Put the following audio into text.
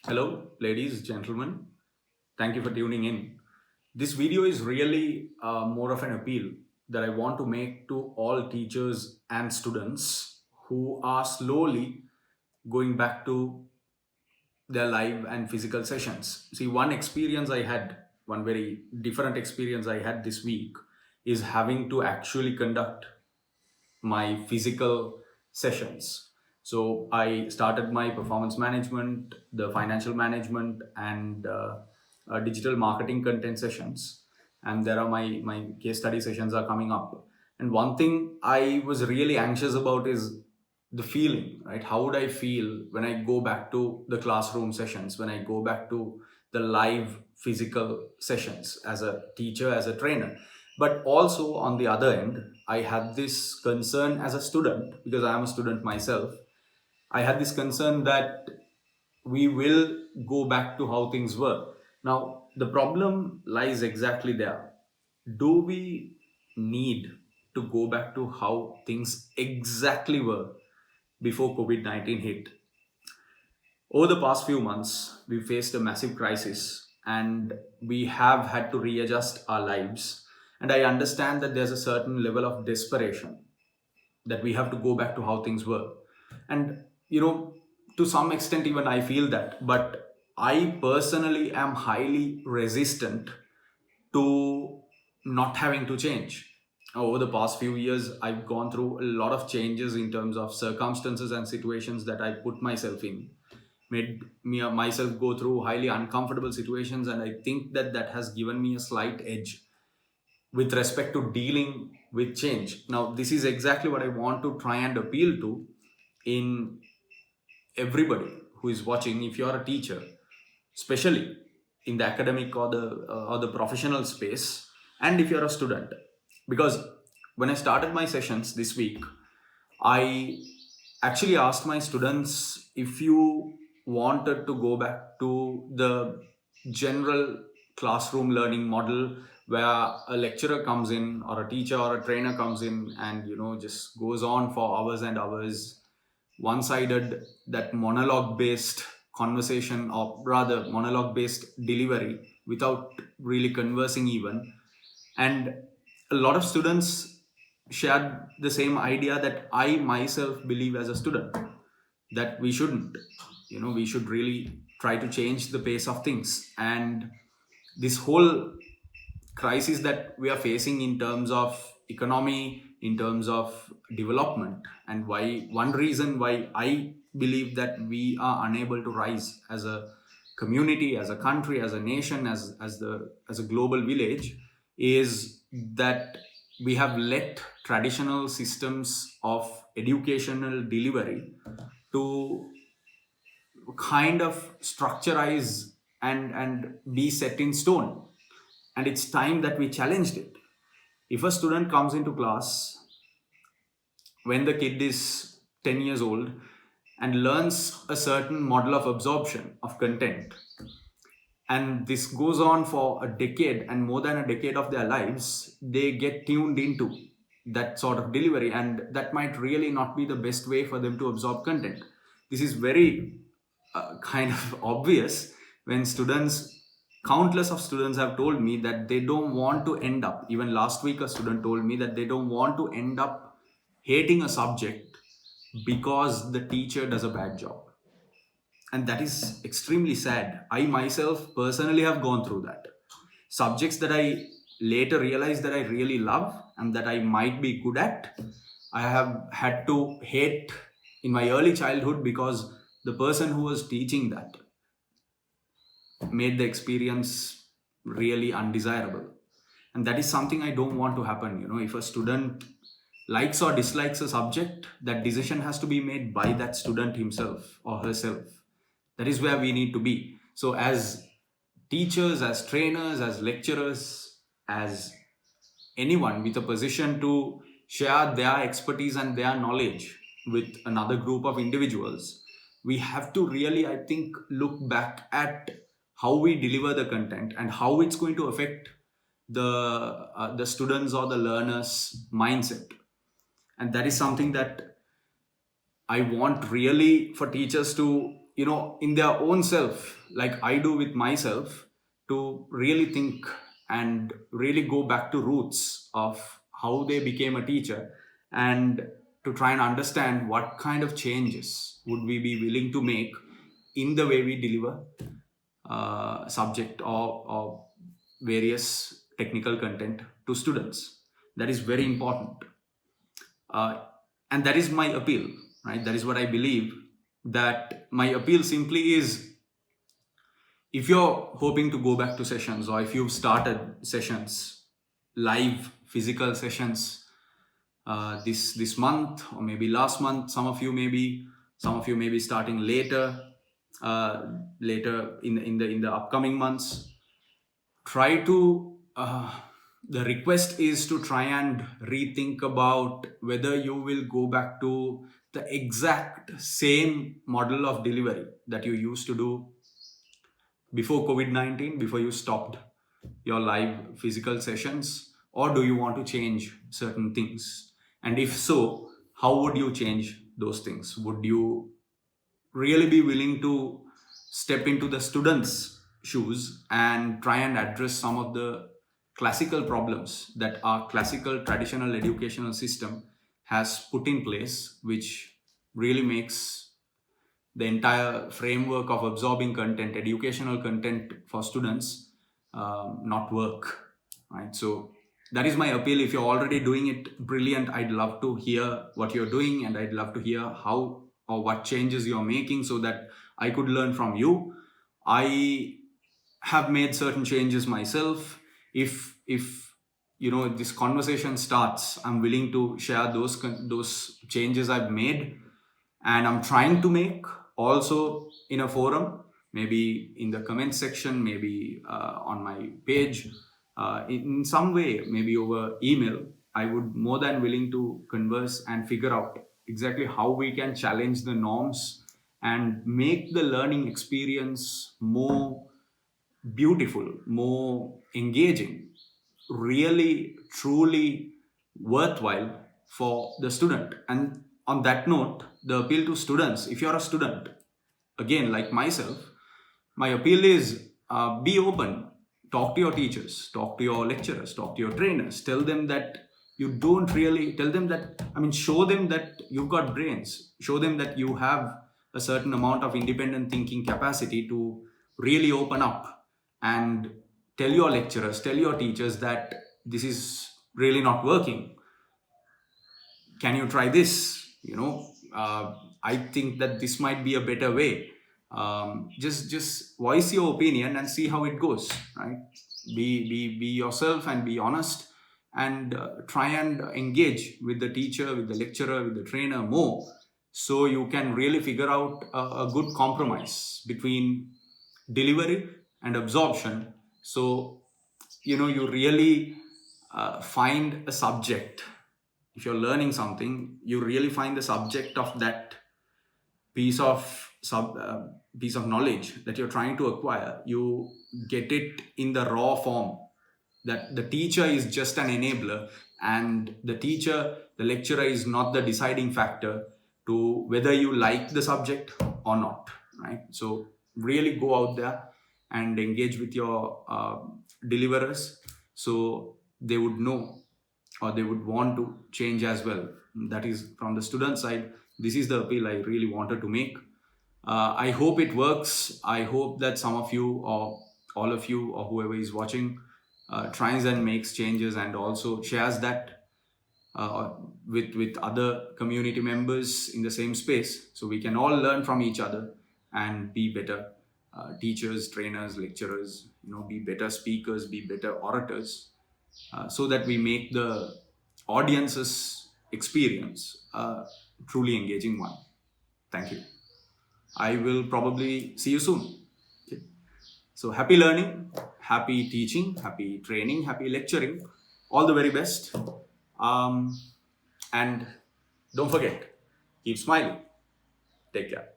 Hello, ladies, gentlemen. Thank you for tuning in. This video is really more of an appeal that I want to make to all teachers and students who are slowly going back to their live and physical sessions. See, one very different experience I had this week is having to actually conduct my physical sessions. So I started my performance management, the financial management, and digital marketing content sessions. And there are my case study sessions are coming up. And one thing I was really anxious about is the feeling, right? How would I feel when I go back to the classroom sessions, when I go back to the live physical sessions as a teacher, as a trainer? But also on the other end, I had this concern as a student, because I am a student myself. I had this concern that we will go back to how things were. Now, the problem lies exactly there. Do we need to go back to how things exactly were before COVID 19 hit? Over the past few months, we faced a massive crisis and we have had to readjust our lives. And I understand that there's a certain level of desperation that we have to go back to how things were. And, to some extent, even I feel that. But I personally am highly resistant to not having to change. Over the past few years, I've gone through a lot of changes in terms of circumstances and situations that I put myself in, made me myself go through highly uncomfortable situations, and I think that that has given me a slight edge with respect to dealing with change. Now, this is exactly what I want to try and appeal to in everybody who is watching. If you are a teacher, especially in the academic or the professional space, and if you're a student, because when I started my sessions this week, I actually asked my students if you wanted to go back to the general classroom learning model where a lecturer comes in or a teacher or a trainer comes in and just goes on for hours and hours, one sided, that monologue based conversation, or rather monologue based delivery without really conversing even. And a lot of students shared the same idea that I myself believe as a student, that we shouldn't. We should really try to change the pace of things. And this whole crisis that we are facing in terms of economy, in terms of development, and why one reason why I believe that we are unable to rise as a community, as a country, as a nation, as a global village, is that we have let traditional systems of educational delivery to kind of structurize and be set in stone. And it's time that we challenged it. If a student comes into class when the kid is 10 years old and learns a certain model of absorption of content, and this goes on for a decade and more than a decade of their lives, they get tuned into that sort of delivery, and that might really not be the best way for them to absorb content. This is very kind of obvious when students, countless of students have told me that they don't want to end up, even last week a student told me that they don't want to end up hating a subject because the teacher does a bad job. And that is extremely sad. I myself personally have gone through that. Subjects that I later realized that I really love and that I might be good at, I have had to hate in my early childhood because the person who was teaching that made the experience really undesirable. And that is something I don't want to happen. If a student likes or dislikes a subject, that decision has to be made by that student himself or herself. That is where we need to be. So as teachers, as trainers, as lecturers, as anyone with a position to share their expertise and their knowledge with another group of individuals, we have to really, I think, look back at how we deliver the content and how it's going to affect the students or the learners mindset. And that is something that I want really for teachers to in their own self, like I do with myself, to really think and really go back to roots of how they became a teacher, and to try and understand what kind of changes would we be willing to make in the way we deliver subject or various technical content to students. That is very important. And that is my appeal, right? That is what I believe. That my appeal simply is, if you're hoping to go back to sessions, or if you've started sessions, live physical sessions, this month or maybe last month, some of you may be starting later, later in the upcoming months. Try to The request is to try and rethink about whether you will go back to the exact same model of delivery that you used to do before COVID-19, before you stopped your live physical sessions, or do you want to change certain things? And if so, how would you change those things? Would you really be willing to step into the students' shoes and try and address some of the classical problems that our classical traditional educational system has put in place, which really makes the entire framework of absorbing content, educational content for students, not work, right? So that is my appeal. If you're already doing it, brilliant. I'd love to hear what you're doing, and I'd love to hear how or what changes you're making so that I could learn from you. I have made certain changes myself. If this conversation starts, I'm willing to share those changes I've made and I'm trying to make, also in a forum, maybe in the comment section, maybe on my page, in some way, maybe over email. I would more than willing to converse and figure out exactly how we can challenge the norms and make the learning experience more beautiful, more engaging, really, truly worthwhile for the student. And on that note, the appeal to students, if you're a student, again, like myself, my appeal is, be open, talk to your teachers, talk to your lecturers, talk to your trainers, tell them that you don't really, tell them that, I mean, show them that you've got brains, show them that you have a certain amount of independent thinking capacity to really open up and tell your lecturers, tell your teachers that this is really not working. Can you try this? I think that this might be a better way. Just voice your opinion and see how it goes, right? Be yourself and be honest, and try and engage with the teacher, with the lecturer, with the trainer more, so you can really figure out a good compromise between delivery and absorption. So you really find a subject. If you're learning something, you really find the subject of that piece of piece of knowledge that you're trying to acquire. You get it in the raw form, that the teacher is just an enabler, and the lecturer is not the deciding factor to whether you like the subject or not, right? So really go out there and engage with your deliverers, so they would know, or they would want to change as well. That is from the student side. This is the appeal I really wanted to make. I hope it works. I hope that some of you, or all of you, or whoever is watching, tries and makes changes and also shares that with other community members in the same space, so we can all learn from each other and be better teachers, trainers, lecturers, be better speakers, be better orators, so that we make the audience's experience a truly engaging one. Thank you. I will probably see you soon. Okay. So happy learning, happy teaching, happy training, happy lecturing. All the very best. And don't forget, keep smiling. Take care.